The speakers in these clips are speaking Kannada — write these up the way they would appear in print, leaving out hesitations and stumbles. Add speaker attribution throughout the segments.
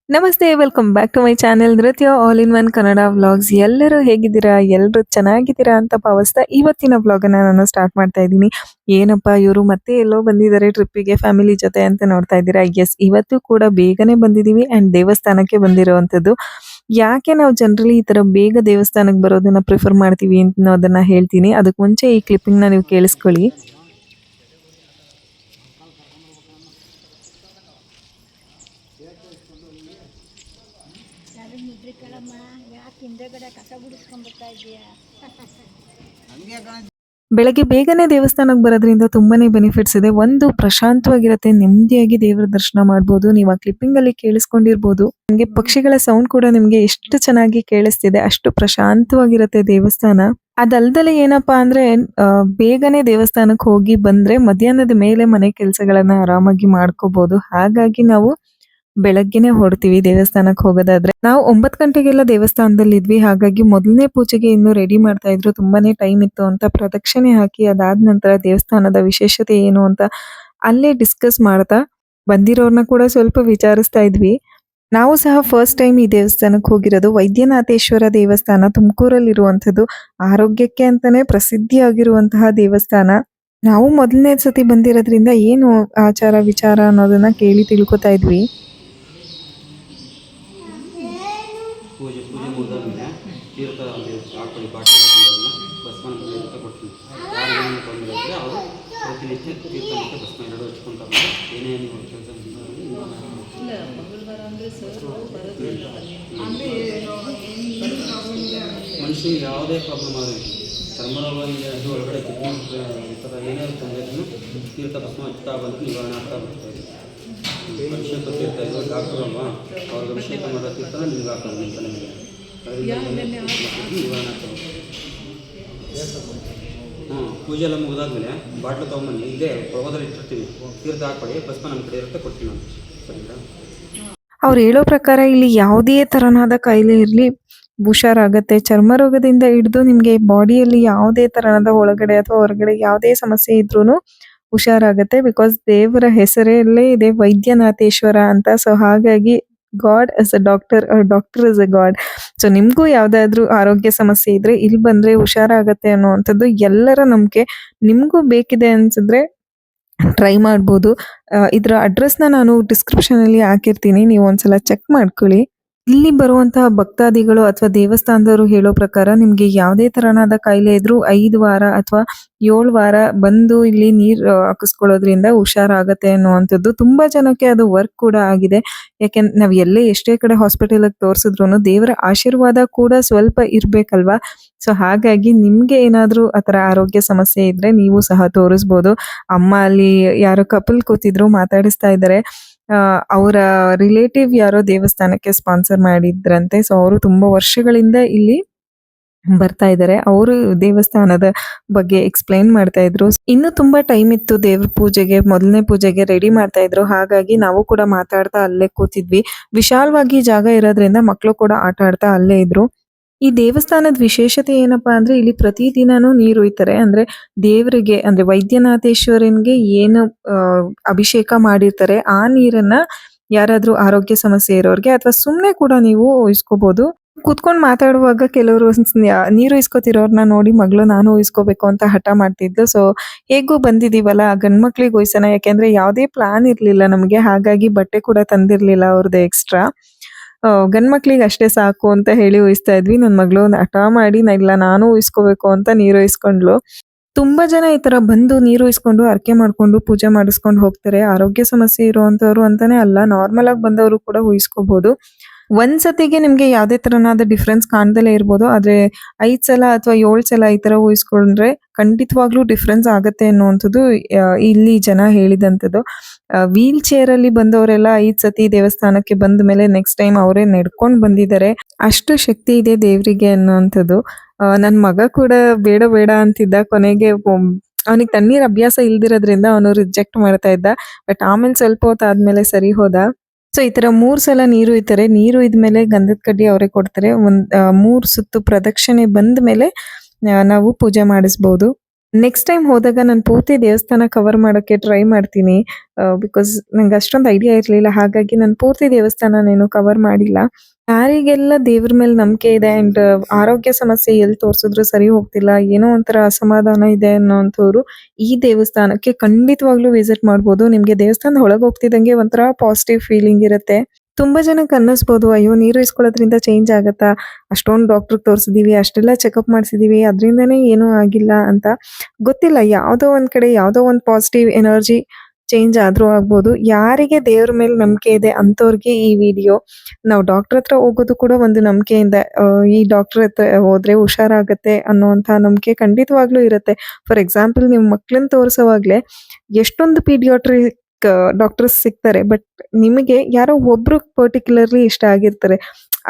Speaker 1: ನಮಸ್ತೆ, welcome back to my channel Nritya all in one Kannada vlogs. ಎಲ್ಲರೂ ಹೇಗಿದ್ದೀರಾ? ಎಲ್ಲರೂ ಚೆನ್ನಾಗಿದ್ದೀರಾ ಅಂತ ಭಾವಿಸ್ತಾ ಇವತ್ತಿನ ವ್ಲಾಗನ್ನು ನಾನು ಸ್ಟಾರ್ಟ್ ಮಾಡ್ತಾ ಇದ್ದೀನಿ. ಏನಪ್ಪ ಇವರು ಮತ್ತೆ ಎಲ್ಲೋ ಬಂದಿದ್ದಾರೆ ಟ್ರಿಪ್ಪಿಗೆ ಫ್ಯಾಮಿಲಿ ಜೊತೆ ಅಂತ ನೋಡ್ತಾ ಇದ್ದೀರಾ. ಎಸ್, ಇವತ್ತು ಕೂಡ ಬೇಗನೆ ಬಂದಿದ್ದೀವಿ ಆ್ಯಂಡ್ ದೇವಸ್ಥಾನಕ್ಕೆ ಬಂದಿರುವಂಥದ್ದು. ಯಾಕೆ ನಾವು ಜನರಲಿ ಈ ಥರ ಬೇಗ ದೇವಸ್ಥಾನಕ್ಕೆ ಬರೋದನ್ನ ಪ್ರಿಫರ್ ಮಾಡ್ತೀವಿ ಅನ್ನೋದನ್ನ ಹೇಳ್ತೀನಿ. ಅದಕ್ಕೆ ಮುಂಚೆ ಈ ಕ್ಲಿಪ್ಪಿಂಗ್ನ ನೀವು ಕೇಳಿಸ್ಕೊಳ್ಳಿ. ಬೆಳಗ್ಗೆ ಬೇಗನೆ ದೇವಸ್ಥಾನಕ್ಕೆ ಬರೋದ್ರಿಂದ ತುಂಬಾನೇ ಬೆನಿಫಿಟ್ಸ್ ಇದೆ. ಒಂದು, ಪ್ರಶಾಂತವಾಗಿರುತ್ತೆ, ನೆಮ್ಮದಿಯಾಗಿ ದೇವರ ದರ್ಶನ ಮಾಡ್ಬೋದು. ನೀವು ಆ ಕ್ಲಿಪ್ಪಿಂಗ್ ಅಲ್ಲಿ ಕೇಳಿಸ್ಕೊಂಡಿರ್ಬೋದು. ನಿಮಗೆ ಪಕ್ಷಿಗಳ ಸೌಂಡ್ ಕೂಡ ನಿಮ್ಗೆ ಎಷ್ಟು ಚೆನ್ನಾಗಿ ಕೇಳಿಸ್ತಿದೆ, ಅಷ್ಟು ಪ್ರಶಾಂತವಾಗಿರುತ್ತೆ ದೇವಸ್ಥಾನ. ಅದಲ್ದಲೆ ಏನಪ್ಪಾ ಅಂದ್ರೆ ಬೇಗನೆ ದೇವಸ್ಥಾನಕ್ಕೆ ಹೋಗಿ ಬಂದ್ರೆ ಮಧ್ಯಾಹ್ನದ ಮೇಲೆ ಮನೆ ಕೆಲಸಗಳನ್ನ ಆರಾಮಾಗಿ ಮಾಡ್ಕೋಬಹುದು. ಹಾಗಾಗಿ ನಾವು ಬೆಳಗ್ಗೆನೆ ಹೊರಡ್ತೀವಿ ದೇವಸ್ಥಾನಕ್ಕೆ ಹೋಗೋದಾದ್ರೆ. ನಾವು 9 ಗಂಟೆಗೆಲ್ಲ ದೇವಸ್ಥಾನದಲ್ಲಿ ಇದ್ವಿ. ಹಾಗಾಗಿ ಮೊದಲನೇ ಪೂಜೆಗೆ ಇನ್ನು ರೆಡಿ ಮಾಡ್ತಾ ಇದ್ರು. ತುಂಬಾನೇ ಟೈಮ್ ಇತ್ತು ಅಂತ ಪ್ರದಕ್ಷಿಣೆ ಹಾಕಿ ಅದಾದ ನಂತರ ದೇವಸ್ಥಾನದ ವಿಶೇಷತೆ ಏನು ಅಂತ ಅಲ್ಲೇ ಡಿಸ್ಕಸ್ ಮಾಡ್ತಾ ಬಂದಿರೋರ್ನ ಕೂಡ ಸ್ವಲ್ಪ ವಿಚಾರಿಸ್ತಾ ಇದ್ವಿ. ನಾವು ಸಹ ಫಸ್ಟ್ ಟೈಮ್ ಈ ದೇವಸ್ಥಾನಕ್ಕೆ ಹೋಗಿರೋದು. ವೈದ್ಯನಾಥೇಶ್ವರ ದೇವಸ್ಥಾನ ತುಮಕೂರಲ್ಲಿರುವಂಥದ್ದು. ಆರೋಗ್ಯಕ್ಕೆ ಅಂತಾನೆ ಪ್ರಸಿದ್ಧಿಯಾಗಿರುವಂತಹ ದೇವಸ್ಥಾನ. ನಾವು ಮೊದಲನೇ ಸತಿ ಬಂದಿರೋದ್ರಿಂದ ಏನು ಆಚಾರ ವಿಚಾರ ಅನ್ನೋದನ್ನ ಕೇಳಿ ತಿಳ್ಕೊತಾ ಇದ್ವಿ.
Speaker 2: ಪೂಜೆ ಮುಗಿದಾದ್ಮೇಲೆ ತೀರ್ಥ ಹಾಕೊಳ್ಳಿ, ಬಾಟಲ್ ಹಾಕೊಂಡಾದ್ಮೇಲೆ ಭಸ್ಮನ ತೀರ್ಥ ಕೊಡ್ತೀನಿ. ಯಾರು ಏನೇನು ತೊಂದರೆ ಇದ್ದರೆ ಅವರು ಪ್ರತಿನಿತ್ಯ ತೀರ್ಥ ಮತ್ತು ಭಸ್ಮ ಎರಡು ಹಚ್ಕೊಂತಾರೆ. ಏನೇನು ಕೆಲಸ ಮನುಷ್ಯನಿಗೆ ಯಾವುದೇ ಪ್ರಾಬ್ಲಮ್ ಆಗುತ್ತೆ, ಚರ್ಮರೋಗದಿಂದ ಅದು ಒಳಗಡೆ ಈ ಥರ ಏನಾದ್ರು ತೊಂದರೆ ಇದ್ರೂ ತೀರ್ಥ ಭಸ್ಮ ಹಚ್ತಾ ಬಂದು ನಿವಾರಣೆ ಆಗ್ತಾ ಬರ್ತಾ ಇದೆ. ಅಭಿಷೇಕ ತೀರ್ಥ ಇದು ಡಾಕ್ಟರ್ ಅಲ್ವಾ, ಅವ್ರಿಗೆ ಅಭಿಷೇಕ ಮಾಡೋ ತೀರ್ಥನ ನಿಮ್ಗೆ ಹಾಕೋದು ನಿಮ್ಮ ತಲೆಗೆ, ಅದರಿಂದ ನಿವಾರಣೆ ಆಗ್ತದೆ. ಪೂಜೆ ಎಲ್ಲ ಮುಗಿದಾದ್ಮೇಲೆ ಬಾಟ್ಲು ತೊಗೊಂಬನ್ನಿ, ಇಲ್ಲೇ ಪ್ರಭಾವದಲ್ಲಿ ಇಟ್ಟಿರ್ತೀವಿ, ತೀರ್ಥ ಹಾಕೊಳ್ಳಿ, ಭಸ್ಮ ನಮ್ಮ ಕಡೆ ಇರುತ್ತೆ, ಕೊಡ್ತೀನಿ ನಾನು. ಸರಿನಾ?
Speaker 1: ಅವ್ರು ಹೇಳೋ ಪ್ರಕಾರ ಇಲ್ಲಿ ಯಾವುದೇ ತರನಾದ ಕಾಯಿಲೆ ಇರಲಿ ಹುಷಾರಾಗತ್ತೆ. ಚರ್ಮ ರೋಗದಿಂದ ಹಿಡಿದು ನಿಮಗೆ ಬಾಡಿಯಲ್ಲಿ ಯಾವುದೇ ತರನಾದ ಒಳಗಡೆ ಅಥವಾ ಹೊರಗಡೆ ಯಾವುದೇ ಸಮಸ್ಯೆ ಇದ್ರೂ ಹುಷಾರಾಗತ್ತೆ. ಬಿಕಾಸ್ ದೇವರ ಹೆಸರಲ್ಲೇ ಇದೆ ವೈದ್ಯನಾಥೇಶ್ವರ ಅಂತ. ಸೊ ಹಾಗಾಗಿ God as a doctor, doctor is a god. So ನಿಮಗೂ ಯಾವುದಾದ್ರೂ ಆರೋಗ್ಯ ಸಮಸ್ಯೆ ಇದ್ರೆ ಇಲ್ಲಿ ಬಂದ್ರೆ ಹುಷಾರಾಗತ್ತೆ ಅನ್ನುವಂಥದ್ದು ಎಲ್ಲರ ನಂಬಿಕೆ. ನಿಮಗೂ ಬೇಕಿದೆ ಅನ್ಸಿದ್ರೆ ಟ್ರೈ ಮಾಡ್ಬೋದು. ಇದರ ಅಡ್ರೆಸ್ನ ನಾನು ಡಿಸ್ಕ್ರಿಪ್ಷನಲ್ಲಿ ಹಾಕಿರ್ತೀನಿ, ನೀವು ಒಂದ್ಸಲ ಚೆಕ್ ಮಾಡ್ಕೊಳ್ಳಿ. ಇಲ್ಲಿ ಬರುವಂತಹ ಭಕ್ತಾದಿಗಳು ಅಥವಾ ದೇವಸ್ಥಾನದವರು ಹೇಳೋ ಪ್ರಕಾರ ನಿಮಗೆ ಯಾವುದೇ ತರನಾದ ಕಾಯಿಲೆ ಇದ್ರೂ 5 ವಾರ ಅಥವಾ 7 ವಾರ ಬಂದು ಇಲ್ಲಿ ನೀರು ಹಾಕಿಸ್ಕೊಳ್ಳೋದ್ರಿಂದ ಹುಷಾರಾಗತ್ತೆ ಅನ್ನುವಂಥದ್ದು. ತುಂಬಾ ಜನಕ್ಕೆ ಅದು ವರ್ಕ್ ಕೂಡ ಆಗಿದೆ. ಯಾಕೆಂದ್ರೆ ನಾವು ಎಲ್ಲೇ ಎಷ್ಟೇ ಕಡೆ ಹಾಸ್ಪಿಟಲ್ಗೆ ತೋರಿಸಿದ್ರು ದೇವರ ಆಶೀರ್ವಾದ ಕೂಡ ಸ್ವಲ್ಪ ಇರ್ಬೇಕಲ್ವಾ. ಸೊ ಹಾಗಾಗಿ ನಿಮ್ಗೆ ಏನಾದ್ರೂ ಆ ಥರ ಆರೋಗ್ಯ ಸಮಸ್ಯೆ ಇದ್ರೆ ನೀವು ಸಹ ತೋರಿಸ್ಬೋದು. ಅಮ್ಮ ಅಲ್ಲಿ ಯಾರೋ ಕಪಲ್ ಕೂತಿದ್ರು ಮಾತಾಡಿಸ್ತಾ ಇದ್ದಾರೆ. ಅವರ ರಿಲೇಟಿವ್ ಯಾರೋ ದೇವಸ್ಥಾನಕ್ಕೆ ಸ್ಪಾನ್ಸರ್ ಮಾಡಿದ್ರಂತೆ. ಸೊ ಅವರು ತುಂಬಾ ವರ್ಷಗಳಿಂದ ಇಲ್ಲಿ ಬರ್ತಾ ಇದ್ದಾರೆ. ಅವರು ದೇವಸ್ಥಾನದ ಬಗ್ಗೆ ಎಕ್ಸ್ಪ್ಲೈನ್ ಮಾಡ್ತಾ ಇದ್ರು. ಇನ್ನು ತುಂಬಾ ಟೈಮ್ ಇತ್ತು ದೇವ್ರ ಪೂಜೆಗೆ, ಮೊದಲನೇ ಪೂಜೆಗೆ ರೆಡಿ ಮಾಡ್ತಾ ಇದ್ರು. ಹಾಗಾಗಿ ನಾವು ಕೂಡ ಮಾತಾಡ್ತಾ ಅಲ್ಲೇ ಕೂತಿದ್ವಿ. ವಿಶಾಲವಾಗಿ ಜಾಗ ಇರೋದ್ರಿಂದ ಮಕ್ಕಳು ಕೂಡ ಆಟ ಆಡ್ತಾ ಅಲ್ಲೇ ಇದ್ರು. ಈ ದೇವಸ್ಥಾನದ ವಿಶೇಷತೆ ಏನಪ್ಪಾ ಅಂದ್ರೆ ಇಲ್ಲಿ ಪ್ರತಿದಿನಾನು ನೀರು ಒಯ್ತಾರೆ. ಅಂದ್ರೆ ದೇವರಿಗೆ, ಅಂದ್ರೆ ವೈದ್ಯನಾಥೇಶ್ವರನ್ಗೆ ಏನು ಅಭಿಷೇಕ ಮಾಡಿರ್ತಾರೆ ಆ ನೀರನ್ನ ಯಾರಾದ್ರೂ ಆರೋಗ್ಯ ಸಮಸ್ಯೆ ಇರೋರ್ಗೆ ಅಥವಾ ಸುಮ್ನೆ ಕೂಡ ನೀವು ಇಸ್ಕೋಬಹುದು. ಕುತ್ಕೊಂಡ್ ಮಾತಾಡುವಾಗ ಕೆಲವರು ನೀರು ಇಸ್ಕೋತಿರೋರ್ನ ನೋಡಿ ಮಗಳು ನಾನು ಇಸ್ಕೋಬೇಕು ಅಂತ ಹಠ ಮಾಡ್ತಿದ್ಲು. ಸೊ ಹೇಗೂ ಬಂದಿದೀವಲ್ಲ ಗಂಡ್ಮಕ್ಳಿಗೆ ಒಯ್ಸೋಣ, ಯಾಕೆಂದ್ರೆ ಯಾವುದೇ ಪ್ಲಾನ್ ಇರ್ಲಿಲ್ಲ ನಮ್ಗೆ. ಹಾಗಾಗಿ ಬಟ್ಟೆ ಕೂಡ ತಂದಿರ್ಲಿಲ್ಲ ಅವ್ರದ್ದು ಎಕ್ಸ್ಟ್ರಾ. ಗಂಡ್ಮಕ್ಳಿಗೆ ಅಷ್ಟೇ ಸಾಕು ಅಂತ ಹೇಳಿ ಉಯಿಸ್ತಾ ಇದ್ವಿ. ನನ್ನ ಮಗಳು ಹಠ ಮಾಡಿ ಇಲ್ಲ ನಾನು ಉಯಿಸ್ಕೋಬೇಕು ಅಂತ ನೀರು ಇಸ್ಕೊಂಡ್ಲು. ತುಂಬಾ ಜನ ಈ ತರ ಬಂದು ನೀರು ಇಸ್ಕೊಂಡು ಹರಕೆ ಮಾಡ್ಕೊಂಡು ಪೂಜೆ ಮಾಡಿಸ್ಕೊಂಡು ಹೋಗ್ತಾರೆ. ಆರೋಗ್ಯ ಸಮಸ್ಯೆ ಇರುವಂತವ್ರು ಅಂತಾನೆ ಅಲ್ಲ, ನಾರ್ಮಲ್ ಆಗಿ ಬಂದವರು ಕೂಡ ಉಯಿಸ್ಕೋಬಹುದು. ಒಂದ್ಸತಿಗೆ ನಿಮ್ಗೆ ಯಾವ್ದೇ ತರನಾದ ಡಿಫ್ರೆನ್ಸ್ ಕಾಣ್ದಲೇ ಇರ್ಬೋದು. ಆದ್ರೆ 5 ಸಲ ಅಥವಾ 7 ಸಲ ಈ ತರ ಉಯಿಸ್ಕೊಂಡ್ರೆ ಖಂಡಿತವಾಗ್ಲೂ ಡಿಫ್ರೆನ್ಸ್ ಆಗತ್ತೆ ಅನ್ನುವಂಥದ್ದು ಇಲ್ಲಿ ಜನ ಹೇಳಿದಂಥದ್ದು. ವೀಲ್ ಚೇರ್ ಅಲ್ಲಿ ಬಂದವರೆಲ್ಲ 5 ಸತಿ ದೇವಸ್ಥಾನಕ್ಕೆ ಬಂದ ಮೇಲೆ ನೆಕ್ಸ್ಟ್ ಟೈಮ್ ಅವರೇ ನಡ್ಕೊಂಡು ಬಂದಿದ್ದಾರೆ. ಅಷ್ಟು ಶಕ್ತಿ ಇದೆ ದೇವರಿಗೆ ಅನ್ನುವಂಥದ್ದು. ನನ್ನ ಮಗ ಕೂಡ ಬೇಡ ಬೇಡ ಅಂತಿದ್ದ. ಕೊನೆಗೆ ಅವನಿಗೆ ತಣ್ಣೀರ್ ಅಭ್ಯಾಸ ಇಲ್ದಿರೋದ್ರಿಂದ ಅವನು ರಿಜೆಕ್ಟ್ ಮಾಡ್ತಾ ಇದ್ದ. ಬಟ್ ಆಮೇಲೆ ಸ್ವಲ್ಪ ಹೊತ್ತಾದ್ಮೇಲೆ ಸರಿ ಹೋದ. ಸೊ ಈ ತರ 3 ಸಲ ನೀರು ಇದ್ದಾರೆ. ನೀರು ಇದ್ಮೇಲೆ ಗಂಧದ ಕಡ್ಡಿ ಅವರೇ ಕೊಡ್ತಾರೆ. 3 ಸುತ್ತು ಪ್ರದಕ್ಷಿಣೆ ಬಂದ ಮೇಲೆ ನಾವು ಪೂಜೆ ಮಾಡಿಸ್ಬೋದು. ನೆಕ್ಸ್ಟ್ ಟೈಮ್ ಹೋದಾಗ ನಾನು ಪೂರ್ತಿ ದೇವಸ್ಥಾನ ಕವರ್ ಮಾಡೋಕ್ಕೆ ಟ್ರೈ ಮಾಡ್ತೀನಿ. ಬಿಕಾಸ್ ನಂಗೆ ಅಷ್ಟೊಂದು ಐಡಿಯಾ ಇರಲಿಲ್ಲ. ಹಾಗಾಗಿ ನಾನು ಪೂರ್ತಿ ದೇವಸ್ಥಾನನೇನು ಕವರ್ ಮಾಡಿಲ್ಲ. ಯಾರಿಗೆಲ್ಲ ದೇವ್ರ ಮೇಲೆ ನಂಬಿಕೆ ಇದೆ ಆ್ಯಂಡ್ ಆರೋಗ್ಯ ಸಮಸ್ಯೆ ಎಲ್ಲಿ ತೋರಿಸಿದ್ರು ಸರಿ ಹೋಗ್ತಿಲ್ಲ, ಏನೋ ಒಂಥರ ಅಸಮಾಧಾನ ಇದೆ ಅನ್ನೋಂಥವ್ರು ಈ ದೇವಸ್ಥಾನಕ್ಕೆ ಖಂಡಿತವಾಗ್ಲೂ ವಿಸಿಟ್ ಮಾಡ್ಬೋದು. ನಿಮಗೆ ದೇವಸ್ಥಾನದ ಒಳಗೆ ಹೋಗ್ತಿದ್ದಂಗೆ ಒಂಥರ ಪಾಸಿಟಿವ್ ಫೀಲಿಂಗ್ ಇರುತ್ತೆ. ತುಂಬಾ ಜನಕ್ಕೆ ಅನ್ನಿಸ್ಬೋದು, ಅಯ್ಯೋ ನೀರು ಇಸ್ಕೊಳ್ಳೋದ್ರಿಂದ ಚೇಂಜ್ ಆಗತ್ತಾ? ಅಷ್ಟೊಂದು ಡಾಕ್ಟ್ರಿಗೆ ತೋರಿಸಿದೀವಿ, ಅಷ್ಟೆಲ್ಲ ಚೆಕಪ್ ಮಾಡಿಸಿದೀವಿ, ಅದರಿಂದನೇ ಏನೂ ಆಗಿಲ್ಲ ಅಂತ. ಗೊತ್ತಿಲ್ಲ, ಯಾವುದೋ ಒಂದು ಕಡೆ ಯಾವುದೋ ಒಂದು ಪಾಸಿಟಿವ್ ಎನರ್ಜಿ ಚೇಂಜ್ ಆದ್ರೂ ಆಗ್ಬೋದು. ಯಾರಿಗೆ ದೇವ್ರ ಮೇಲೆ ನಂಬಿಕೆ ಇದೆ ಅಂಥವ್ರಿಗೆ ಈ ವಿಡಿಯೋ. ನಾವು ಡಾಕ್ಟರ್ ಹತ್ರ ಹೋಗೋದು ಕೂಡ ಒಂದು ನಂಬಿಕೆಯಿಂದ, ಈ ಡಾಕ್ಟರ್ ಹತ್ರ ಹೋದ್ರೆ ಹುಷಾರಾಗತ್ತೆ ಅನ್ನೋಂಥ ನಂಬಿಕೆ ಖಂಡಿತವಾಗ್ಲೂ ಇರುತ್ತೆ. ಫಾರ್ ಎಕ್ಸಾಂಪಲ್, ನೀವು ಮಕ್ಳನ್ನ ತೋರಿಸೋವಾಗ್ಲೇ ಎಷ್ಟೊಂದು ಪೀಡಿಯಾಟ್ರಿಕ್ ಡಾಕ್ಟರ್ಸ್ ಸಿಗ್ತಾರೆ. ಬಟ್ ನಿಮಗೆ ಯಾರೋ ಒಬ್ರು ಪರ್ಟಿಕ್ಯುಲರ್ಲಿ ಇಷ್ಟ ಆಗಿರ್ತಾರೆ.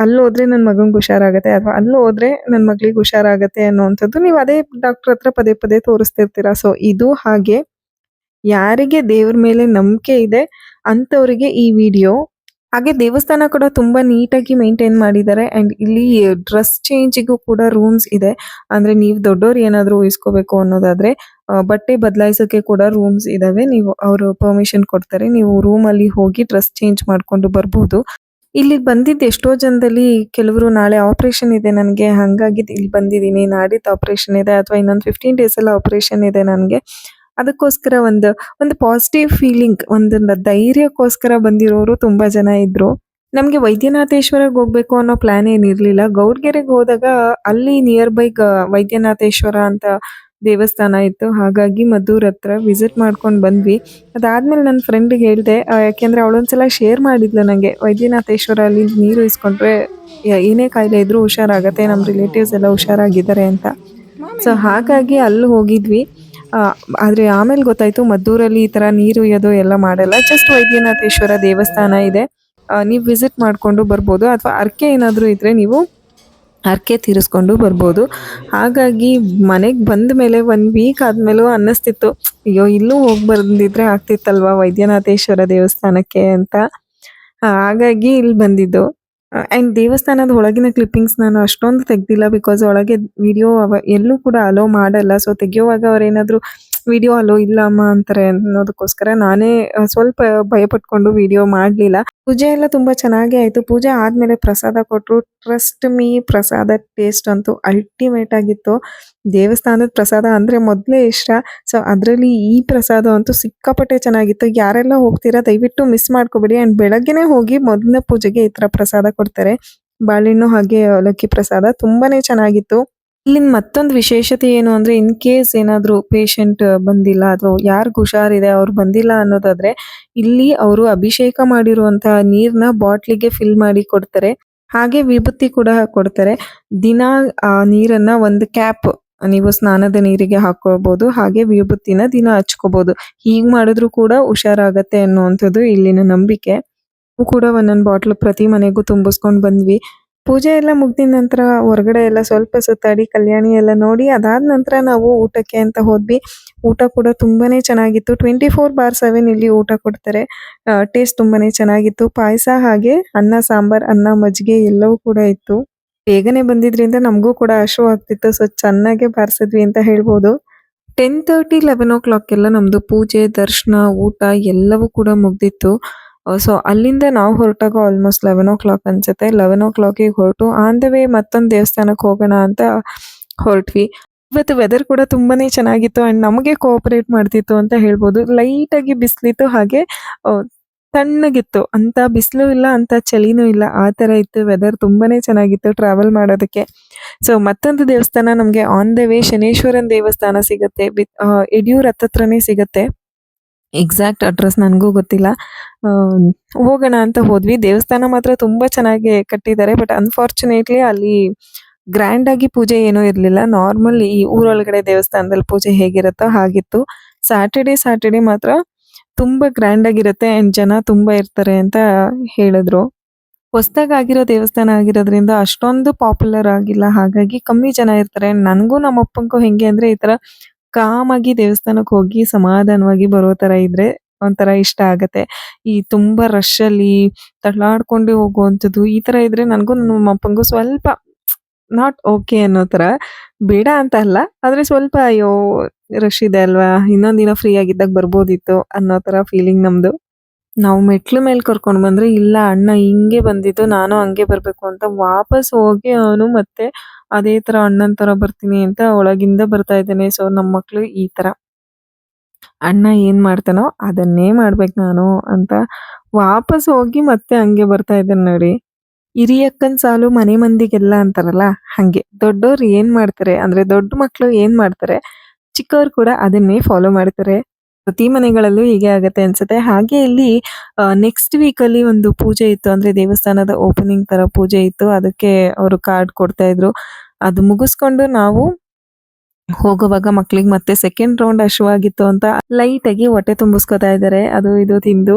Speaker 1: ಅಲ್ಲೋದ್ರೆ ನನ್ನ ಮಗಂಗೆ ಹುಷಾರಾಗತ್ತೆ, ಅಥವಾ ಅಲ್ಲೋದ್ರೆ ನನ್ನ ಮಗಳಿಗೆ ಹುಷಾರಾಗತ್ತೆ ಅನ್ನೋವಂಥದ್ದು ನೀವು ಅದೇ ಡಾಕ್ಟರ್ ಹತ್ರ ಪದೇ ಪದೇ ತೋರಿಸ್ತಿರ್ತೀರ. ಸೊ ಇದು ಹಾಗೆ ಯಾರಿಗೆ ದೇವ್ರ ಮೇಲೆ ನಂಬಿಕೆ ಇದೆ ಅಂಥವರಿಗೆ ಈ ವಿಡಿಯೋ. ಹಾಗೆ ದೇವಸ್ಥಾನ ಕೂಡ ತುಂಬಾ ನೀಟಾಗಿ ಮೇಂಟೈನ್ ಮಾಡಿದ್ದಾರೆ. ಆ್ಯಂಡ್ ಇಲ್ಲಿ ಡ್ರೆಸ್ ಚೇಂಜಿಗೂ ಕೂಡ ರೂಮ್ಸ್ ಇದೆ. ಅಂದರೆ ನೀವು ದೊಡ್ಡವ್ರು ಏನಾದರೂ ಇಸ್ಕೋಬೇಕು ಅನ್ನೋದಾದರೆ ಬಟ್ಟೆ ಬದಲಾಯಿಸೋಕ್ಕೆ ಕೂಡ ರೂಮ್ಸ್ ಇದ್ದಾವೆ. ನೀವು ಅವರು ಪರ್ಮಿಷನ್ ಕೊಡ್ತಾರೆ, ನೀವು ರೂಮಲ್ಲಿ ಹೋಗಿ ಡ್ರೆಸ್ ಚೇಂಜ್ ಮಾಡಿಕೊಂಡು ಬರ್ಬೋದು. ಇಲ್ಲಿ ಬಂದಿದ್ದು ಎಷ್ಟೋ ಜನದಲ್ಲಿ ಕೆಲವರು ನಾಳೆ ಆಪರೇಷನ್ ಇದೆ ನನಗೆ, ಹಾಗಾಗಿ ಇಲ್ಲಿ ಬಂದಿದ್ದೀನಿ, ನಾಡಿದ್ದು ಆಪರೇಷನ್ ಇದೆ, ಅಥವಾ ಇನ್ನೊಂದು 15 ಡೇಸಲ್ಲಿ ಆಪರೇಷನ್ ಇದೆ ನನಗೆ, ಅದಕ್ಕೋಸ್ಕರ ಒಂದು ಪಾಸಿಟಿವ್ ಫೀಲಿಂಗ್, ಒಂದು ಧೈರ್ಯಕ್ಕೋಸ್ಕರ ಬಂದಿರೋರು ತುಂಬ ಜನ ಇದ್ದರು. ನಮಗೆ ವೈದ್ಯನಾಥೇಶ್ವರಕ್ಕೆ ಹೋಗ್ಬೇಕು ಅನ್ನೋ ಪ್ಲ್ಯಾನ್ ಏನಿರಲಿಲ್ಲ. ಗೌಡ್ಗೆರೆಗೆ ಹೋದಾಗ ಅಲ್ಲಿ ನಿಯರ್ ಬೈ ವೈದ್ಯನಾಥೇಶ್ವರ ಅಂತ ದೇವಸ್ಥಾನ ಇತ್ತು. ಹಾಗಾಗಿ ಮದ್ದೂರ್ ಹತ್ರ ವಿಸಿಟ್ ಮಾಡ್ಕೊಂಡು ಬಂದ್ವಿ. ಅದಾದಮೇಲೆ ನನ್ನ ಫ್ರೆಂಡಿಗೆ ಹೇಳಿದೆ, ಯಾಕೆಂದರೆ ಅವಳೊಂದ್ಸಲ ಶೇರ್ ಮಾಡಿದ್ಲು ನನಗೆ, ವೈದ್ಯನಾಥೇಶ್ವರ ಅಲ್ಲಿ ನೀರು ಇಸ್ಕೊಂಡ್ರೆ ಏನೇ ಕಾಯಿಲೆ ಇದ್ರೂ ಹುಷಾರಾಗತ್ತೆ, ನಮ್ಮ ರಿಲೇಟಿವ್ಸ್ ಎಲ್ಲ ಹುಷಾರಾಗಿದ್ದಾರೆ ಅಂತ. ಸೊ ಹಾಗಾಗಿ ಅಲ್ಲಿ ಹೋಗಿದ್ವಿ. ಆದರೆ ಆಮೇಲೆ ಗೊತ್ತಾಯಿತು ಮದ್ದೂರಲ್ಲಿ ಈ ಥರ ನೀರು ಉಯ್ಯೋದು ಎಲ್ಲ ಮಾಡಲ್ಲ. ಜಸ್ಟ್ ವೈದ್ಯನಾಥೇಶ್ವರ ದೇವಸ್ಥಾನ ಇದೆ, ನೀವು ವಿಸಿಟ್ ಮಾಡಿಕೊಂಡು ಬರ್ಬೋದು, ಅಥವಾ ಹರಕೆ ಏನಾದರೂ ಇದ್ದರೆ ನೀವು ಹರಕೆ ತೀರಿಸ್ಕೊಂಡು ಬರ್ಬೋದು. ಹಾಗಾಗಿ ಮನೆಗೆ ಬಂದ ಮೇಲೆ 1 ವೀಕ್ ಆದಮೇಲೂ ಅನ್ನಿಸ್ತಿತ್ತು, ಅಯ್ಯೋ ಇಲ್ಲೂ ಹೋಗಿ ಬಂದಿದ್ರೆ ಆಗ್ತಿತ್ತಲ್ವ ವೈದ್ಯನಾಥೇಶ್ವರ ದೇವಸ್ಥಾನಕ್ಕೆ ಅಂತ. ಹಾಗಾಗಿ ಇಲ್ಲಿ ಬಂದಿದ್ದು. ಆ್ಯಂಡ್ ದೇವಸ್ಥಾನದ ಒಳಗಿನ ಕ್ಲಿಪ್ಪಿಂಗ್ಸ್ ನಾನು ಅಷ್ಟೊಂದು ತೆಗ್ದಿಲ್ಲ, ಬಿಕಾಸ್ ಒಳಗೆ ವಿಡಿಯೋ ಎಲ್ಲೂ ಕೂಡ ಅಲೋ ಮಾಡಲ್ಲ. ಸೊ ತೆಗೆಯುವಾಗ ಅವರೇನಾದರೂ ವಿಡಿಯೋ ಅಲೋ ಇಲ್ಲ ಅಮ್ಮ ಅಂತಾರೆ ಅನ್ನೋದಕ್ಕೋಸ್ಕರ ನಾನೇ ಸ್ವಲ್ಪ ಭಯಪಟ್ಕೊಂಡು ವಿಡಿಯೋ ಮಾಡಲಿಲ್ಲ. ಪೂಜೆ ಎಲ್ಲ ತುಂಬ ಚೆನ್ನಾಗೇ ಆಯಿತು. ಪೂಜೆ ಆದಮೇಲೆ ಪ್ರಸಾದ ಕೊಟ್ಟರು. ಟ್ರಸ್ಟ್ ಮೀ, ಪ್ರಸಾದ ಟೇಸ್ಟ್ ಅಂತೂ ಅಲ್ಟಿಮೇಟ್ ಆಗಿತ್ತು. ದೇವಸ್ಥಾನದ ಪ್ರಸಾದ ಅಂದರೆ ಮೊದಲೇ ಇಷ್ಟ. ಸೊ ಅದರಲ್ಲಿ ಈ ಪ್ರಸಾದ ಅಂತೂ ಸಿಕ್ಕಾಪಟ್ಟೆ ಚೆನ್ನಾಗಿತ್ತು. ಯಾರೆಲ್ಲ ಹೋಗ್ತೀರಾ ದಯವಿಟ್ಟು ಮಿಸ್ ಮಾಡ್ಕೋಬೇಡಿ. ಆ್ಯಂಡ್ ಬೆಳಗ್ಗೆನೇ ಹೋಗಿ ಮೊದಲನೇ ಪೂಜೆಗೆ ಈ ಥರ ಪ್ರಸಾದ ಕೊಡ್ತಾರೆ, ಬಾಳೆಹಣ್ಣು ಹಾಗೆ ಅವಲಕ್ಕಿ ಪ್ರಸಾದ ತುಂಬಾ ಚೆನ್ನಾಗಿತ್ತು. ಇಲ್ಲಿನ ಮತ್ತೊಂದು ವಿಶೇಷತೆ ಏನು ಅಂದರೆ, ಇನ್ ಕೇಸ್ ಏನಾದರೂ ಪೇಷಂಟ್ ಬಂದಿಲ್ಲ ಅಥವಾ ಯಾರಿಗೆ ಹುಷಾರಿದೆ ಅವ್ರು ಬಂದಿಲ್ಲ ಅನ್ನೋದಾದರೆ, ಇಲ್ಲಿ ಅವರು ಅಭಿಷೇಕ ಮಾಡಿರುವಂತಹ ನೀರನ್ನ ಬಾಟ್ಲಿಗೆ ಫಿಲ್ ಮಾಡಿ ಕೊಡ್ತಾರೆ. ಹಾಗೆ ವಿಭೂತಿ ಕೂಡ ಕೊಡ್ತಾರೆ. ದಿನ ಆ ನೀರನ್ನು ಒಂದು ಕ್ಯಾಪ್ ನೀವು ಸ್ನಾನದ ನೀರಿಗೆ ಹಾಕ್ಕೊಳ್ಬೋದು, ಹಾಗೆ ವಿಭೂತಿನ ದಿನ ಹಚ್ಕೋಬೋದು. ಹೀಗೆ ಮಾಡಿದ್ರೂ ಕೂಡ ಹುಷಾರಾಗತ್ತೆ ಅನ್ನುವಂಥದ್ದು ಇಲ್ಲಿನ ನಂಬಿಕೆ. ನಾವು ಕೂಡ ಒಂದೊಂದು ಬಾಟ್ಲು ಪ್ರತಿ ಮನೆಗೂ ತುಂಬಿಸ್ಕೊಂಡು ಬಂದ್ವಿ. ಪೂಜೆ ಎಲ್ಲ ಮುಗ್ದಿದ ನಂತರ ಹೊರಗಡೆ ಎಲ್ಲ ಸ್ವಲ್ಪ ಸುತ್ತಾಡಿ ಕಲ್ಯಾಣಿ ಎಲ್ಲ ನೋಡಿ ಅದಾದ ನಂತರ ನಾವು ಊಟಕ್ಕೆ ಅಂತ ಹೋದ್ವಿ. ಊಟ ಕೂಡ ತುಂಬಾನೇ ಚೆನ್ನಾಗಿತ್ತು. 24/7 ಇಲ್ಲಿ ಊಟ ಕೊಡ್ತಾರೆ. ಟೇಸ್ಟ್ ತುಂಬಾನೇ ಚೆನ್ನಾಗಿತ್ತು. ಪಾಯಸ ಹಾಗೆ ಅನ್ನ ಸಾಂಬಾರ್, ಅನ್ನ ಮಜ್ಜಿಗೆ ಎಲ್ಲವೂ ಕೂಡ ಇತ್ತು. ಬೇಗನೆ ಬಂದಿದ್ರಿಂದ ನಮಗೂ ಕೂಡ ಹಸಿವು ಆಗ್ತಿತ್ತು. ಸೊ ಚೆನ್ನಾಗೆ ಬಾರಿಸಿದ್ವಿ ಅಂತ ಹೇಳ್ಬೋದು. 10:30, 11 o'clock ಎಲ್ಲ ನಮ್ಮದು ಪೂಜೆ, ದರ್ಶನ, ಊಟ ಎಲ್ಲವೂ ಕೂಡ ಮುಗ್ದಿತ್ತು. ಸೊ ಅಲ್ಲಿಂದ ನಾವು ಹೊರಟಾಗ ಆಲ್ಮೋಸ್ಟ್ 11 o'clock ಅನ್ಸುತ್ತೆ. 11 o'clockಗೆ ಹೊರಟು ಆನ್ ದ ವೇ ಮತ್ತೊಂದು ದೇವಸ್ಥಾನಕ್ಕೆ ಹೋಗೋಣ ಅಂತ ಹೊರಟ್ವಿ. ಇವತ್ತು ವೆದರ್ ಕೂಡ ತುಂಬಾನೇ ಚೆನ್ನಾಗಿತ್ತು ಆ್ಯಂಡ್ ನಮಗೆ ಕೋಆಪರೇಟ್ ಮಾಡ್ತಿತ್ತು ಅಂತ ಹೇಳ್ಬೋದು. ಲೈಟಾಗಿ ಬಿಸಿಲಿತ್ತು, ಹಾಗೆ ತಣ್ಣಗಿತ್ತು. ಅಂತ ಬಿಸಿಲು ಇಲ್ಲ, ಅಂತ ಚಳಿನೂ ಇಲ್ಲ, ಆ ಥರ ಇತ್ತು ವೆದರ್. ತುಂಬಾನೇ ಚೆನ್ನಾಗಿತ್ತು ಟ್ರಾವೆಲ್ ಮಾಡೋದಕ್ಕೆ. ಸೊ ಮತ್ತೊಂದು ದೇವಸ್ಥಾನ ನಮಗೆ ಆನ್ ದ ವೇ ಶನೇಶ್ವರನ ದೇವಸ್ಥಾನ ಸಿಗುತ್ತೆ. ಯಡಿಯೂರು ಹತ್ತತ್ರನೇ ಸಿಗುತ್ತೆ. ಎಕ್ಸಾಕ್ಟ್ ಅಡ್ರೆಸ್ ನನಗೂ ಗೊತ್ತಿಲ್ಲ. ಹೋಗೋಣ ಅಂತ ಹೋದ್ವಿ. ದೇವಸ್ಥಾನ ಮಾತ್ರ ತುಂಬ ಚೆನ್ನಾಗಿ ಕಟ್ಟಿದ್ದಾರೆ. ಬಟ್ ಅನ್ಫಾರ್ಚುನೇಟ್ಲಿ ಅಲ್ಲಿ ಗ್ರ್ಯಾಂಡಾಗಿ ಪೂಜೆ ಏನೂ ಇರಲಿಲ್ಲ. ನಾರ್ಮಲ್ ಈ ಊರೊಳಗಡೆ ದೇವಸ್ಥಾನದಲ್ಲಿ ಪೂಜೆ ಹೇಗಿರುತ್ತೋ ಹಾಗಿತ್ತು. ಸ್ಯಾಟರ್ಡೇ ಮಾತ್ರ ತುಂಬ ಗ್ರ್ಯಾಂಡಾಗಿರುತ್ತೆ ಆ್ಯಂಡ್ ಜನ ತುಂಬ ಇರ್ತಾರೆ ಅಂತ ಹೇಳಿದ್ರು. ಹೊಸ್ದಾಗಿರೋ ದೇವಸ್ಥಾನ ಆಗಿರೋದ್ರಿಂದ ಅಷ್ಟೊಂದು ಪಾಪ್ಯುಲರ್ ಆಗಿಲ್ಲ, ಹಾಗಾಗಿ ಕಮ್ಮಿ ಜನ ಇರ್ತಾರೆ. ನನಗೂ ನಮ್ಮ ಅಪ್ಪಂಗೂ ಹೆಂಗೆ ಅಂದರೆ, ಈ ಥರ ಕಾಮಾಗಿ ದೇವಸ್ಥಾನಕ್ಕೆ ಹೋಗಿ ಸಮಾಧಾನವಾಗಿ ಬರೋ ಥರ ಇದ್ದರೆ ಒಂಥರ ಇಷ್ಟ ಆಗತ್ತೆ. ಈ ತುಂಬ ರಶ್ಶಲ್ಲಿ ತಳ್ಳಾಡ್ಕೊಂಡು ಹೋಗುವಂಥದ್ದು ಈ ಥರ ಇದ್ದರೆ ನನಗೂ ನಮ್ಮ ಅಪ್ಪಂಗೂ ಸ್ವಲ್ಪ ನಾಟ್ ಓಕೆ ಅನ್ನೋ ಥರ. ಬೇಡ ಅಂತ ಅಲ್ಲ, ಆದರೆ ಸ್ವಲ್ಪ ಅಯ್ಯೋ ರಶ್ ಇದೆ ಅಲ್ವಾ, ಇನ್ನೊಂದಿನ ಫ್ರೀ ಆಗಿದ್ದಾಗ ಬರ್ಬೋದಿತ್ತು ಅನ್ನೋ ಥರ ಫೀಲಿಂಗ್ ನಮ್ಮದು. ನಾವು ಮೆಟ್ಲು ಮೇಲೆ ಕರ್ಕೊಂಡು ಬಂದ್ರೆ, ಇಲ್ಲ ಅಣ್ಣ ಹಿಂಗೆ ಬಂದಿದ್ದು ನಾನು ಹಂಗೆ ಬರಬೇಕು ಅಂತ ವಾಪಸ್ ಹೋಗಿ ಅವನು ಮತ್ತೆ ಅದೇ ಥರ ಅಣ್ಣನ ಥರ ಬರ್ತೀನಿ ಅಂತ ಒಳಗಿಂದ ಬರ್ತಾ ಇದ್ದಾನೆ. ಸೊ ನಮ್ಮ ಮಕ್ಳು ಈ ಥರ. ಅಣ್ಣ ಏನು ಮಾಡ್ತಾನೋ ಅದನ್ನೇ ಮಾಡ್ಬೇಕು ನಾನು ಅಂತ ವಾಪಸ್ ಹೋಗಿ ಮತ್ತೆ ಹಂಗೆ ಬರ್ತಾ ಇದ್ದಾನೆ ನೋಡಿ. ಹಿರಿಯಕ್ಕನ ಸಾಲು ಮನೆ ಮಂದಿಗೆಲ್ಲ ಅಂತಾರಲ್ಲ ಹಂಗೆ. ದೊಡ್ಡೋರು ಏನ್ ಮಾಡ್ತಾರೆ ಅಂದ್ರೆ ದೊಡ್ಡ ಮಕ್ಳು ಏನ್ ಮಾಡ್ತಾರೆ, ಚಿಕ್ಕವ್ರು ಕೂಡ ಅದನ್ನೇ ಫಾಲೋ ಮಾಡ್ತಾರೆ. ಪ್ರತಿ ಮನೆಗಳಲ್ಲೂ ಹೀಗೆ ಆಗತ್ತೆ ಅನ್ಸುತ್ತೆ. ಹಾಗೆ ಇಲ್ಲಿ ನೆಕ್ಸ್ಟ್ ವೀಕಲ್ಲಿ ಒಂದು ಪೂಜೆ ಇತ್ತು. ಅಂದ್ರೆ ದೇವಸ್ಥಾನದ ಓಪನಿಂಗ್ ತರ ಪೂಜೆ ಇತ್ತು. ಅದಕ್ಕೆ ಅವರು ಕಾರ್ಡ್ ಕೊಡ್ತಾ ಇದ್ರು. ಅದು ಮುಗಿಸ್ಕೊಂಡು ನಾವು ಹೋಗುವಾಗ ಮಕ್ಳಿಗೆ ಮತ್ತೆ ಸೆಕೆಂಡ್ ರೌಂಡ್ ಹಶುವಾಗಿತ್ತು ಅಂತ ಲೈಟ್ ಆಗಿ ಹೊಟ್ಟೆ ತುಂಬಿಸ್ಕೊತಾ ಇದ್ದಾರೆ ಅದು ಇದು ತಿಂದು.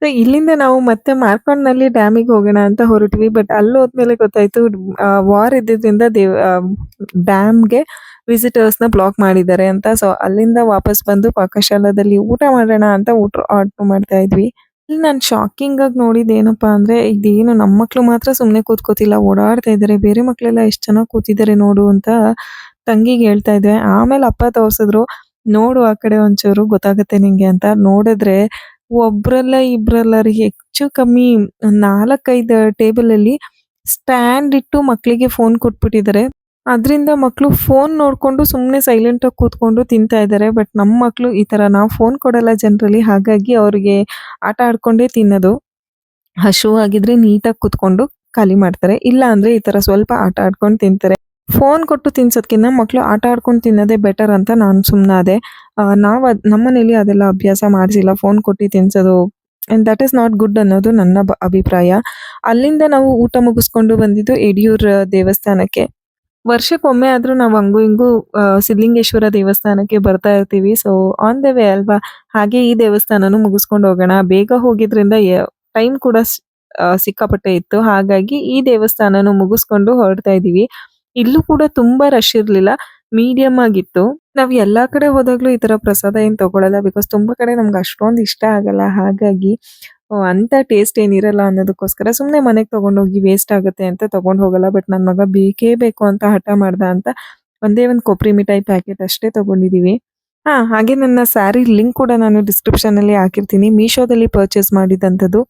Speaker 1: ಸೊ ಇಲ್ಲಿಂದ ನಾವು ಮತ್ತೆ ಮಾರ್ಕೊಂಡ್ನಲ್ಲಿ ಡ್ಯಾಮಿಗೆ ಹೋಗೋಣ ಅಂತ ಹೊರಟ್ವಿ. ಬಟ್ ಅಲ್ಲಿ ಹೋದ್ಮೇಲೆ ಗೊತ್ತಾಯ್ತು ವಾರ್ ಇದ್ದಿದ್ರಿಂದ ಡ್ಯಾಮ್ಗೆ ವಿಸಿಟರ್ಸ್ನ ಬ್ಲಾಕ್ ಮಾಡಿದ್ದಾರೆ ಅಂತ. ಸೊ ಅಲ್ಲಿಂದ ವಾಪಸ್ ಬಂದು ಪಾಕಶಾಲಾದಲ್ಲಿ ಊಟ ಮಾಡೋಣ ಅಂತ ಊಟ ಆರ್ಡರ್ ಮಾಡ್ತಾ ಇದ್ವಿ. ಇಲ್ಲಿ ನಾನು ಶಾಕಿಂಗ್ ಆಗಿ ನೋಡಿದ್ದು ಏನಪ್ಪಾ ಅಂದ್ರೆ, ಇದೇನು ನಮ್ಮ ಮಕ್ಳು ಮಾತ್ರ ಸುಮ್ಮನೆ ಕೂತ್ಕೋತಿಲ್ಲ, ಓಡಾಡ್ತಾ ಇದ್ದಾರೆ. ಬೇರೆ ಮಕ್ಳೆಲ್ಲ ಎಷ್ಟು ಚೆನ್ನಾಗಿ ಕೂತಿದ್ದಾರೆ ನೋಡು ಅಂತ ತಂಗಿಗೆ ಹೇಳ್ತಾ ಇದ್ದೆ. ಆಮೇಲೆ ಅಪ್ಪ ತೋರ್ಸಿದ್ರು, ನೋಡು ಆ ಕಡೆ ಒಂಚೂರು ಗೊತ್ತಾಗತ್ತೆ ನಿಂಗೆ ಅಂತ. ನೋಡಿದ್ರೆ ಒಬ್ರಲ್ಲ ಇಬ್ರಲ್ಲ ರೀ, ಹೆಚ್ಚು ಕಮ್ಮಿ 4-5 ಟೇಬಲ್ ಅಲ್ಲಿ ಸ್ಟ್ಯಾಂಡ್ ಇಟ್ಟು ಮಕ್ಳಿಗೆ ಫೋನ್ ಕೊಟ್ಬಿಟ್ಟಿದ್ದಾರೆ. ಅದರಿಂದ ಮಕ್ಳು ಫೋನ್ ನೋಡ್ಕೊಂಡು ಸುಮ್ಮನೆ ಸೈಲೆಂಟ್ ಆಗಿ ಕೂತ್ಕೊಂಡು ತಿಂತಾ ಇದ್ದಾರೆ. ಬಟ್ ನಮ್ಮ ಮಕ್ಳು ಈ ತರ ನಾವು ಫೋನ್ ಕೊಡಲ್ಲ ಜನರಲಿ, ಹಾಗಾಗಿ ಅವ್ರಿಗೆ ಆಟ ಆಡ್ಕೊಂಡೇ ತಿನ್ನೋದು. ಹಶು ಆಗಿದ್ರೆ ನೀಟಾಗಿ ಕೂತ್ಕೊಂಡು ಖಾಲಿ ಮಾಡ್ತಾರೆ, ಇಲ್ಲ ಅಂದ್ರೆ ಈ ತರ ಸ್ವಲ್ಪ ಆಟ ಆಡ್ಕೊಂಡು ತಿಂತಾರೆ. ಫೋನ್ ಕೊಟ್ಟು ತಿನ್ಸೋದ್ಕಿಂತ ಮಕ್ಳು ಆಟ ಆಡ್ಕೊಂಡು ತಿನ್ನೋದೇ ಬೆಟರ್ ಅಂತ ನಾನು ಸುಮ್ಮನಾದೆ. ನಾವು ನಮ್ಮನೇಲಿ ಅದೆಲ್ಲ ಅಭ್ಯಾಸ ಮಾಡಿಸಿಲ್ಲ, ಫೋನ್ ಕೊಟ್ಟು ತಿನ್ಸೋದು. And that is not good ಅನ್ನೋದು ನನ್ನ ಅಭಿಪ್ರಾಯ. ಅಲ್ಲಿಂದ ನಾವು ಊಟ ಮುಗಿಸ್ಕೊಂಡು ಬಂದಿದ್ದು ಯಡಿಯೂರ್ ದೇವಸ್ಥಾನಕ್ಕೆ. ವರ್ಷಕ್ಕೊಮ್ಮೆ ಆದ್ರೂ ನಾವು ಹಂಗೂ ಹಿಂಗೂ ಸಿದ್ಧಲಿಂಗೇಶ್ವರ ದೇವಸ್ಥಾನಕ್ಕೆ ಬರ್ತಾ ಇರ್ತೀವಿ. ಸೊ ಆನ್ ದ ವೇ ಅಲ್ವಾ, ಹಾಗೆ ಈ ದೇವಸ್ಥಾನನೂ ಮುಗಿಸ್ಕೊಂಡು ಹೋಗೋಣ. ಬೇಗ ಹೋಗಿದ್ರಿಂದ ಟೈಮ್ ಕೂಡ ಸಿಕ್ಕಾಪಟ್ಟೆ ಇತ್ತು. ಹಾಗಾಗಿ ಈ ದೇವಸ್ಥಾನನೂ ಮುಗಿಸ್ಕೊಂಡು ಹೊರಡ್ತಾ ಇದೀವಿ. ಇಲ್ಲೂ ಕೂಡ ತುಂಬಾ ರಶ್ ಇರ್ಲಿಲ್ಲ, ಮೀಡಿಯಂ ಆಗಿತ್ತು. ನಾವ್ ಎಲ್ಲಾ ಕಡೆ ಹೋದಾಗ್ಲೂ ಈ ತರ ಪ್ರಸಾದ ಏನ್ ತಗೊಳಲ್ಲ, ಬಿಕಾಸ್ ತುಂಬಾ ಕಡೆ ನಮ್ಗೆ ಅಷ್ಟೊಂದು ಇಷ್ಟ ಆಗಲ್ಲ. ಹಾಗಾಗಿ ಅಂತ ಟೇಸ್ಟ್ ಏನಿರಲ್ಲ ಅನ್ನೋದಕ್ಕೋಸ್ಕರ ಸುಮ್ನೆ ಮನೆಗೆ ತಗೊಂಡೋಗಿ ವೇಸ್ಟ್ ಆಗುತ್ತೆ ಅಂತ ತಗೊಂಡ್ ಹೋಗಲ್ಲ. ಬಟ್ ನನ್ ಮಗ ಬೇಕೇ ಬೇಕು ಅಂತ ಹಠ ಮಾಡ್ದ ಅಂತ ಒಂದೇ ಒಂದು ಕೊಬ್ಬರಿ ಮಿಠಾಯಿ ಪ್ಯಾಕೆಟ್ ಅಷ್ಟೇ ತಗೊಂಡಿದೀವಿ. ಹಾಗೆ ನನ್ನ ಸ್ಯಾರಿ ಲಿಂಕ್ ಕೂಡ ನಾನು ಡಿಸ್ಕ್ರಿಪ್ಷನ್ ಅಲ್ಲಿ ಹಾಕಿರ್ತೀನಿ. ಮೀಶೋದಲ್ಲಿ ಪರ್ಚೇಸ್ ಮಾಡಿದಂಥದ್ದು.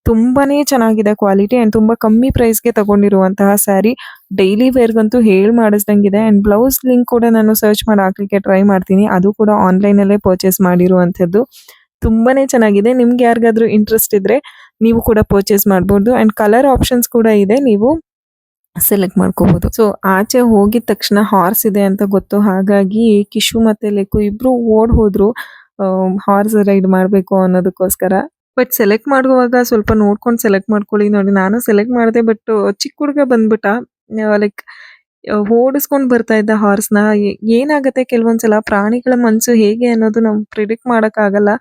Speaker 1: ತುಂಬಾನೇ ಚೆನ್ನಾಗಿದೆ ಕ್ವಾಲಿಟಿ ಅಂಡ್ ತುಂಬಾ ಕಮ್ಮಿ ಪ್ರೈಸ್ಗೆ ತಗೊಂಡಿರುವಂತಹ ಸ್ಯಾರಿ. ಡೈಲಿ ವೇರ್ಗಂತೂ ಮಾಡಿಸ್ದಂಗಿದೆ. ಅಂಡ್ ಬ್ಲೌಸ್ ಲಿಂಕ್ ಕೂಡ ನಾನು ಸರ್ಚ್ ಮಾಡಿ ಹಾಕ್ಲಿಕ್ಕೆ ಟ್ರೈ ಮಾಡ್ತೀನಿ. ಅದು ಕೂಡ ಆನ್ಲೈನ್ ಅಲ್ಲೇ ಪರ್ಚೇಸ್ ಮಾಡಿರುವಂತದ್ದು. ತುಂಬಾನೇ ಚೆನ್ನಾಗಿದೆ. ನಿಮ್ಗೆ ಯಾರಿಗಾದ್ರೂ ಇಂಟ್ರೆಸ್ಟ್ ಇದ್ರೆ ನೀವು ಕೂಡ ಪರ್ಚೇಸ್ ಮಾಡ್ಬೋದು. ಅಂಡ್ ಕಲರ್ ಆಪ್ಷನ್ಸ್ ಕೂಡ ಇದೆ, ನೀವು ಸೆಲೆಕ್ಟ್ ಮಾಡ್ಕೋಬಹುದು. ಸೊ ಆಚೆ ಹೋಗಿದ ತಕ್ಷಣ ಹಾರ್ಸ್ ಇದೆ ಅಂತ ಗೊತ್ತು, ಹಾಗಾಗಿ ಕಿಶು ಮತ್ತೆ ಲೆಕ್ಕು ಇಬ್ರು ಓಡ್ ಹೋದ್ರು ಹಾರ್ಸ್ ರೈಡ್ ಮಾಡ್ಬೇಕು ಅನ್ನೋದಕ್ಕೋಸ್ಕರ. ಬಟ್ ಸೆಲೆಕ್ಟ್ ಮಾಡುವಾಗ ಸ್ವಲ್ಪ ನೋಡ್ಕೊಂಡು ಸೆಲೆಕ್ಟ್ ಮಾಡ್ಕೊಳ್ಳಿ. ನೋಡಿ ನಾನು ಸೆಲೆಕ್ಟ್ ಮಾಡಿದೆ, ಬಟ್ ಚಿಕ್ಕ ಹುಡುಗ ಬಂದ್ಬಿಟ್ಟ, ಲೈಕ್ ಓಡಿಸ್ಕೊಂಡು ಬರ್ತಾ ಇದ್ದ ಹಾರ್ಸ್ನ. ಏನಾಗುತ್ತೆ ಕೆಲವೊಂದ್ಸಲ ಪ್ರಾಣಿಗಳ ಮನ್ಸು ಹೇಗೆ ಅನ್ನೋದು ನಾವು ಪ್ರಿಡಿಕ್ಟ್ ಆಗಲ್ಲ.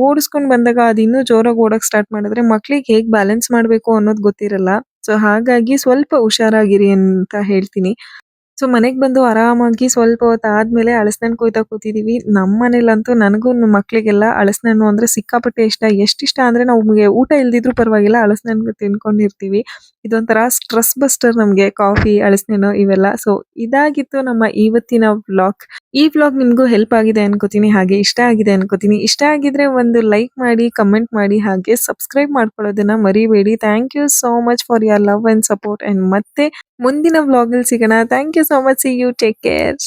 Speaker 1: ಓಡಿಸ್ಕೊಂಡು ಬಂದಾಗ ಅದು ಇನ್ನೂ ಜೋರಾಗಿ ಓಡಕ್ ಸ್ಟಾರ್ಟ್ ಮಾಡಿದ್ರೆ ಮಕ್ಳಿಗೆ ಹೇಗೆ ಬ್ಯಾಲೆನ್ಸ್ ಮಾಡಬೇಕು ಅನ್ನೋದು ಗೊತ್ತಿರಲ್ಲ. ಸೊ ಹಾಗಾಗಿ ಸ್ವಲ್ಪ ಹುಷಾರಾಗಿರಿ ಅಂತ ಹೇಳ್ತೀನಿ. ಸೊ ಮನೆಗೆ ಬಂದು ಆರಾಮಾಗಿ ಸ್ವಲ್ಪ ಹೊತ್ತು ಆದ್ಮೇಲೆ ಹಲಸಿನಣ್ಣು ಕೊಯ್ತಾ ಕೂತಿದೀವಿ. ನಮ್ಮ ಮನೇಲಂತೂ ನನಗೂ ಮಕ್ಳಿಗೆಲ್ಲ ಹಲಸಿನಣ್ಣು ಅಂದ್ರೆ ಸಿಕ್ಕಾಪಟ್ಟೆ ಇಷ್ಟ. ಎಷ್ಟಿಷ್ಟ ಅಂದ್ರೆ ನಮ್ಗೆ ಊಟ ಇಲ್ದಿದ್ರು ಪರವಾಗಿಲ್ಲ, ಹಲಸಿನಣ್ಣು ತಿನ್ಕೊಂಡಿರ್ತೀವಿ. ಇದೊಂಥರ ಸ್ಟ್ರೆಸ್ ಬಸ್ಟರ್ ನಮ್ಗೆ, ಕಾಫಿ, ಹಲಸಿನಣ್ಣು ಇವೆಲ್ಲ. ಸೊ ಇದಾಗಿತ್ತು ನಮ್ಮ ಇವತ್ತಿನ ವ್ಲಾಗ್. ಈ ವ್ಲಾಗ್ ನಿಮ್ಗೂ ಹೆಲ್ಪ್ ಆಗಿದೆ ಅನ್ಕೋತೀನಿ, ಹಾಗೆ ಇಷ್ಟ ಆಗಿದೆ ಅನ್ಕೋತೀನಿ. ಇಷ್ಟ ಆಗಿದ್ರೆ ಒಂದು ಲೈಕ್ ಮಾಡಿ, ಕಮೆಂಟ್ ಮಾಡಿ, ಹಾಗೆ ಸಬ್ಸ್ಕ್ರೈಬ್ ಮಾಡ್ಕೊಳ್ಳೋದನ್ನ ಮರಿಬೇಡಿ. Thank you so much for your love and support. And ಮತ್ತೆ ಮುಂದಿನ ವ್ಲಾಗ್ ಅಲ್ಲಿ ಸಿಗೋಣ. Thank you so much. See you, take care.